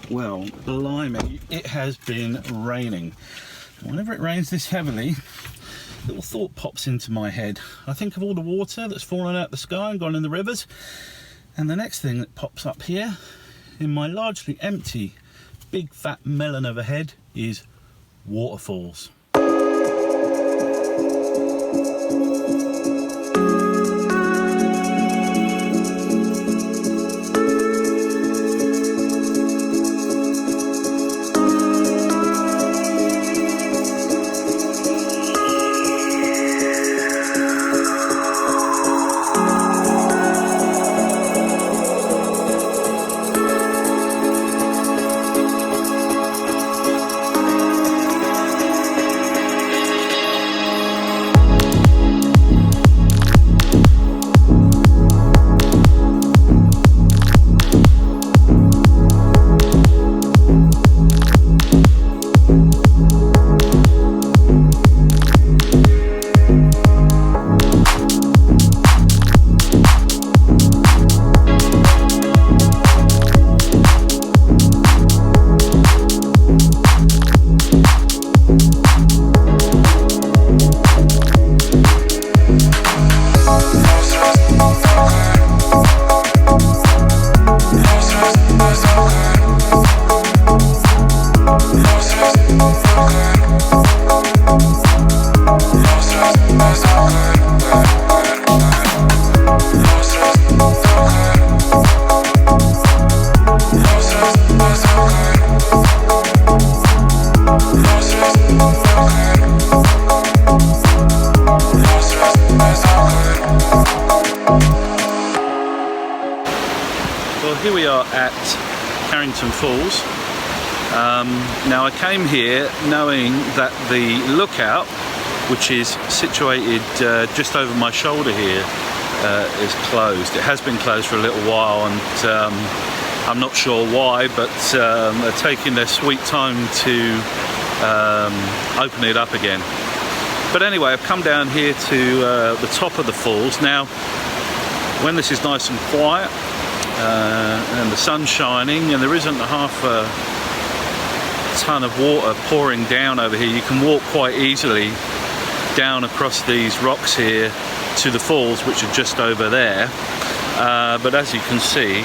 Well, blimey, it has been raining. Whenever it rains this heavily, a little thought pops into my head. I think of all the water that's fallen out the sky and gone in the rivers, and the next thing that pops up here in my largely empty big fat melon of a head is waterfalls. Here we are at Carrington Falls. Now I came here knowing that the lookout, which is situated just over my shoulder here, is closed. It has been closed for a little while, and I'm not sure why, but they're taking their sweet time to open it up again. But anyway, I've come down here to the top of the falls. Now, when this is nice and quiet, and the sun's shining and there isn't a half a ton of water pouring down over here, you can walk quite easily down across these rocks here to the falls, which are just over there. But as you can see,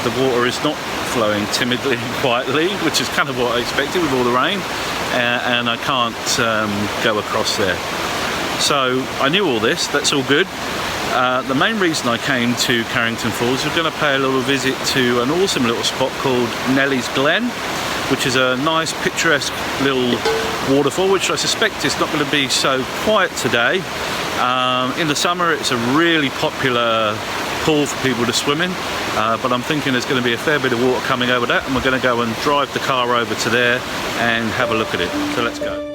the water is not flowing timidly and quietly, which is kind of what I expected with all the rain, and I can't go across there. So I knew all this, that's all good. The main reason I came to Carrington Falls is going to pay a little visit to an awesome little spot called Nellies Glen, which is a nice picturesque little waterfall, which I suspect is not going to be so quiet today. In the summer it's a really popular pool for people to swim in, but I'm thinking there's going to be a fair bit of water coming over that, and we're going to go and drive the car over to there and have a look at it. So let's go.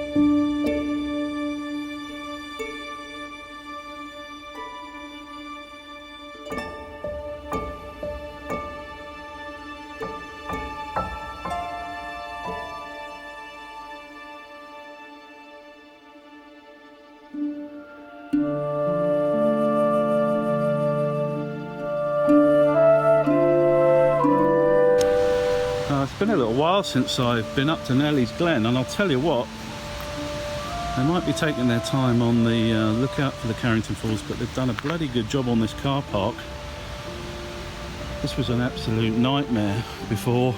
It's been a little while since I've been up to Nellies Glen, and I'll tell you what, they might be taking their time on the lookout for the Carrington Falls, but they've done a bloody good job on this car park. This was an absolute nightmare before.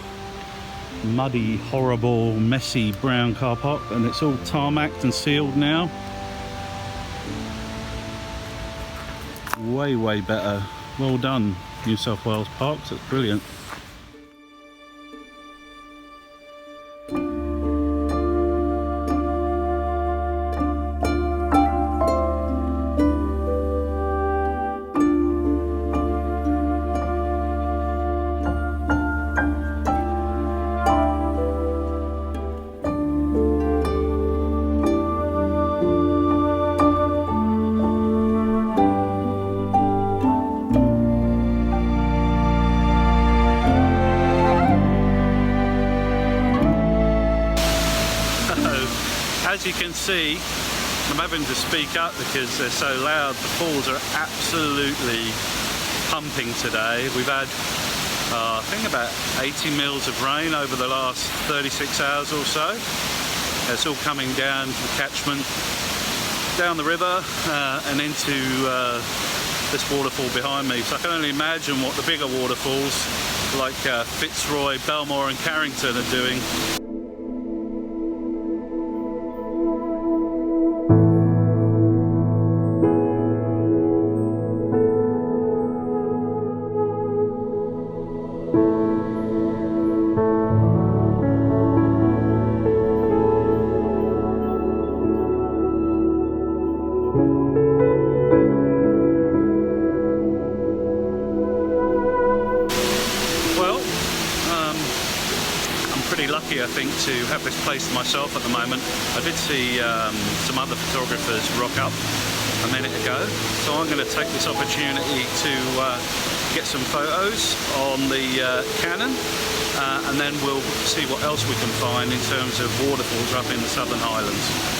Muddy, horrible, messy brown car park, and it's all tarmacked and sealed now. Way better. Well done, New South Wales Parks, that's brilliant. As you can see, I'm having to speak up because they're so loud. The falls are absolutely pumping today. We've had I think about 80 mils of rain over the last 36 hours or so. It's all coming down to the catchment, down the river and into this waterfall behind me. So I can only imagine what the bigger waterfalls like Fitzroy, Belmore and Carrington are doing. Lucky, I think, to have this place to myself at the moment. I did see some other photographers rock up a minute ago, so I'm going to take this opportunity to get some photos on the Canon, and then we'll see what else we can find in terms of waterfalls up in the Southern Highlands.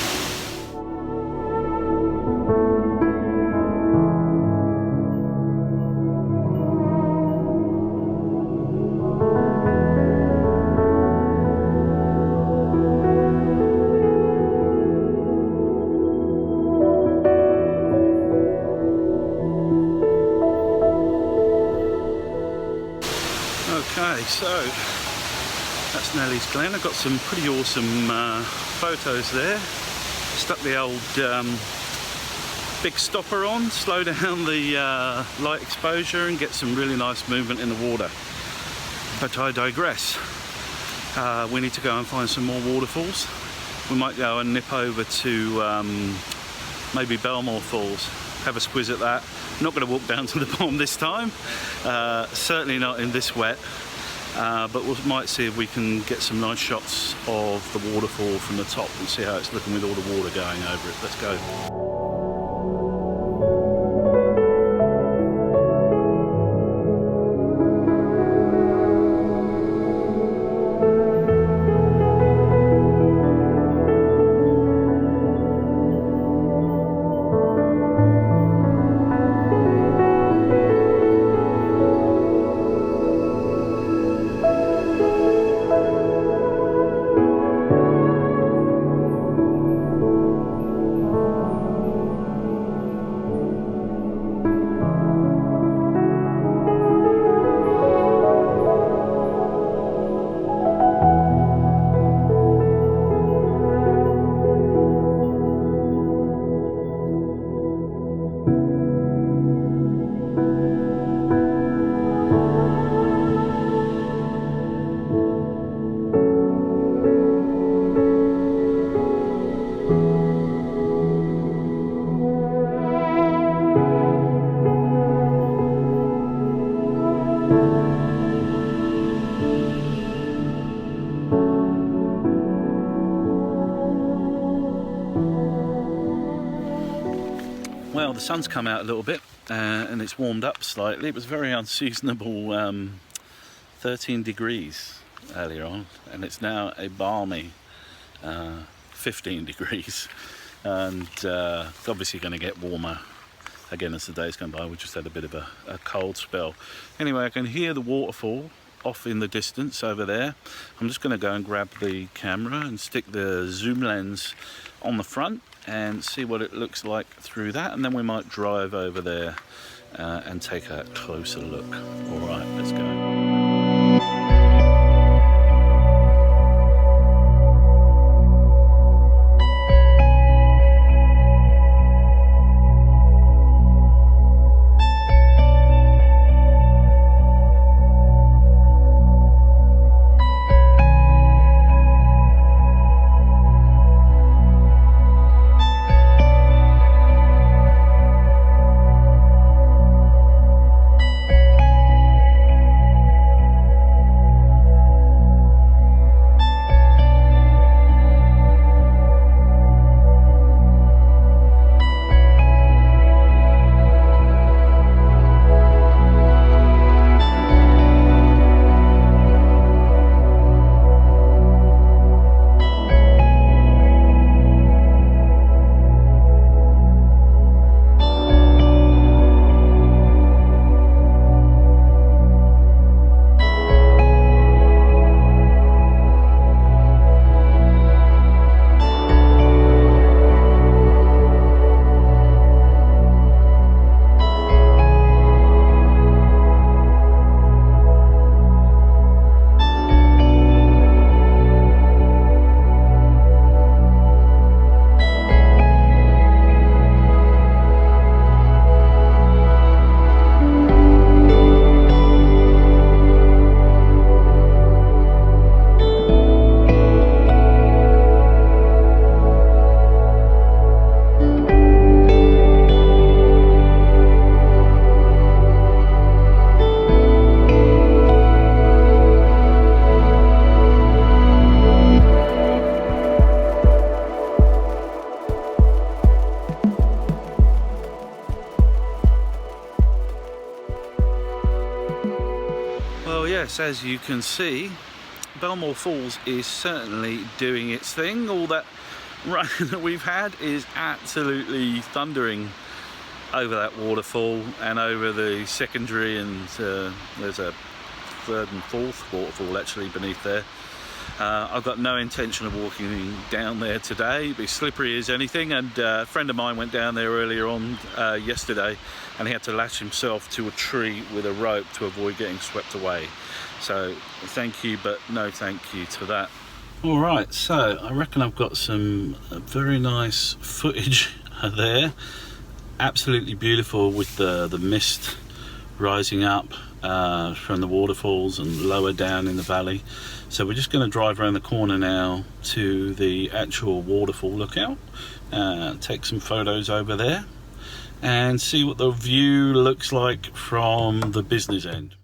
Okay, so that's Nellies Glen. I've got some pretty awesome photos there. Stuck the old big stopper on, slow down the light exposure and get some really nice movement in the water. But I digress. We need to go and find some more waterfalls. We might go and nip over to maybe Belmore Falls, have a squiz at that. Not going to walk down to the bottom this time, certainly not in this wet, but we might see if we can get some nice shots of the waterfall from the top and see how it's looking with all the water going over it. Let's go. Well, the sun's come out a little bit and it's warmed up slightly. It was very unseasonable 13 degrees earlier on, and it's now a balmy 15 degrees, and it's obviously going to get warmer again as the days go by. We just had a bit of a cold spell. Anyway, I can hear the waterfall off in the distance over there. I'm just going to go and grab the camera and stick the zoom lens on the front and see what it looks like through that, and then we might drive over there and take a closer look. All right, let's go. Well, yes, as you can see, Belmore Falls is certainly doing its thing. All that rain that we've had is absolutely thundering over that waterfall and over the secondary, and there's a third and fourth waterfall actually beneath there. I've got no intention of walking down there today. It'd be slippery as anything, and a friend of mine went down there earlier on yesterday, and he had to latch himself to a tree with a rope to avoid getting swept away. So thank you, but no thank you to that. Alright, so I reckon I've got some very nice footage there. Absolutely beautiful with the mist rising up from the waterfalls and lower down in the valley. So we're just going to drive around the corner now to the actual waterfall lookout, take some photos over there and see what the view looks like from the business end.